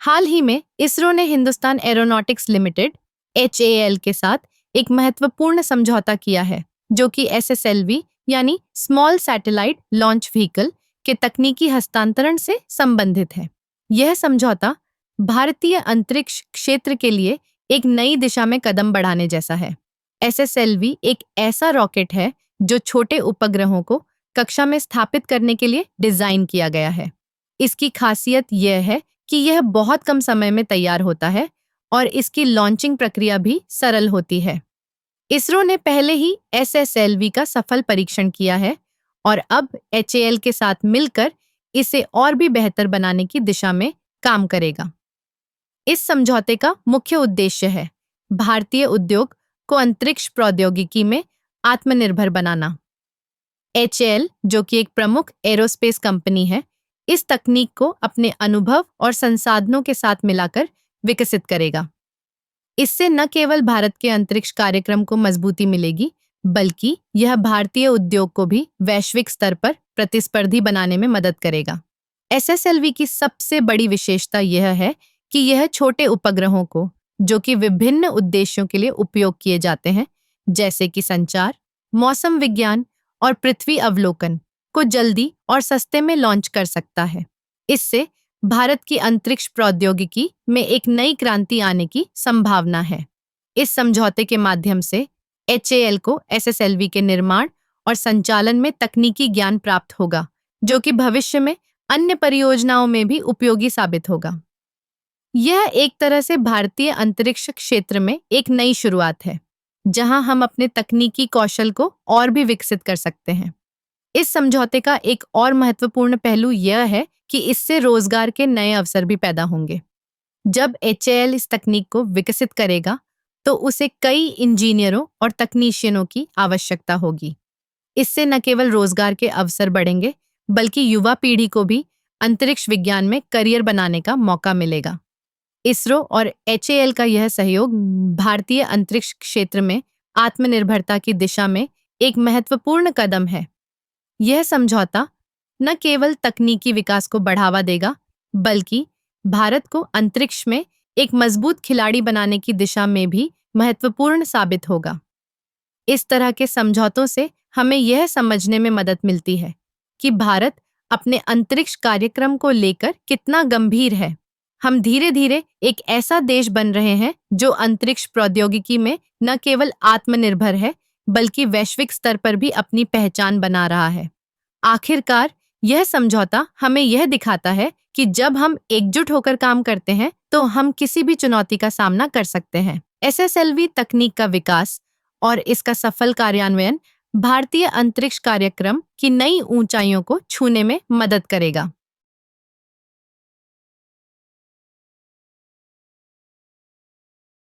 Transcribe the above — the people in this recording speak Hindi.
हाल ही में इसरो ने हिंदुस्तान एरोनॉटिक्स लिमिटेड HAL के साथ एक महत्वपूर्ण समझौता किया है, जो कि SSLV यानी स्मॉल सैटेलाइट लॉन्च व्हीकल के तकनीकी हस्तांतरण से संबंधित है। यह समझौता भारतीय अंतरिक्ष क्षेत्र के लिए एक नई दिशा में कदम बढ़ाने जैसा है। SSLV एक ऐसा रॉकेट है जो छोटे उपग्रहों को कक्षा में स्थापित करने के लिए डिजाइन किया गया है। इसकी खासियत यह है कि यह बहुत कम समय में तैयार होता है और इसकी लॉन्चिंग प्रक्रिया भी सरल होती है। इसरो ने पहले ही SSLV का सफल परीक्षण किया है और अब HAL के साथ मिलकर इसे और भी बेहतर बनाने की दिशा में काम करेगा। इस समझौते का मुख्य उद्देश्य है भारतीय उद्योग को अंतरिक्ष प्रौद्योगिकी में आत्मनिर्भर बनाना। HAL, जो कि एक प्रमुख एरोस्पेस कंपनी है, इस तकनीक को अपने अनुभव और संसाधनों के साथ मिलाकर विकसित करेगा। इससे न केवल भारत के अंतरिक्ष कार्यक्रम को मजबूती मिलेगी, बल्कि यह भारतीय उद्योग को भी वैश्विक स्तर पर प्रतिस्पर्धी बनाने में मदद करेगा। SSLV की सबसे बड़ी विशेषता यह है कि यह छोटे उपग्रहों को, जो कि विभिन्न उद्देश्यों के लिए उपयोग किए जाते हैं, जैसे कि संचार, मौसम विज्ञान और पृथ्वी अवलोकन, को जल्दी और सस्ते में लॉन्च कर सकता है। इससे भारत की अंतरिक्ष प्रौद्योगिकी में एक नई क्रांति आने की संभावना है। इस समझौते के माध्यम से HAL को SSLV के निर्माण और संचालन में तकनीकी ज्ञान प्राप्त होगा, जो कि भविष्य में अन्य परियोजनाओं में भी उपयोगी साबित होगा। यह एक तरह से भारतीय अंतरिक्ष क्षेत्र में एक नई शुरुआत है, जहां हम अपने तकनीकी कौशल को और भी विकसित कर सकते हैं। इस समझौते का एक और महत्वपूर्ण पहलू यह है कि इससे रोजगार के नए अवसर भी पैदा होंगे। जब HAL इस तकनीक को विकसित करेगा, तो उसे कई इंजीनियरों और तकनीशियनों की आवश्यकता होगी। इससे न केवल रोजगार के अवसर बढ़ेंगे, बल्कि युवा पीढ़ी को भी अंतरिक्ष विज्ञान में करियर बनाने का मौका मिलेगा। इसरो और HAL का यह सहयोग भारतीय अंतरिक्ष क्षेत्र में आत्मनिर्भरता की दिशा में एक महत्वपूर्ण कदम है। यह समझौता न केवल तकनीकी विकास को बढ़ावा देगा, बल्कि भारत को अंतरिक्ष में एक मजबूत खिलाड़ी बनाने की दिशा में भी महत्वपूर्ण साबित होगा। इस तरह के समझौतों से हमें यह समझने में मदद मिलती है कि भारत अपने अंतरिक्ष कार्यक्रम को लेकर कितना गंभीर है। हम धीरे धीरे एक ऐसा देश बन रहे हैं जो अंतरिक्ष प्रौद्योगिकी में न केवल आत्मनिर्भर है, बल्कि वैश्विक स्तर पर भी अपनी पहचान बना रहा है। आखिरकार, यह समझौता हमें यह दिखाता है कि जब हम एकजुट होकर काम करते हैं, तो हम किसी भी चुनौती का सामना कर सकते हैं। SSLV तकनीक का विकास और इसका सफल कार्यान्वयन भारतीय अंतरिक्ष कार्यक्रम की नई ऊंचाइयों को छूने में मदद करेगा।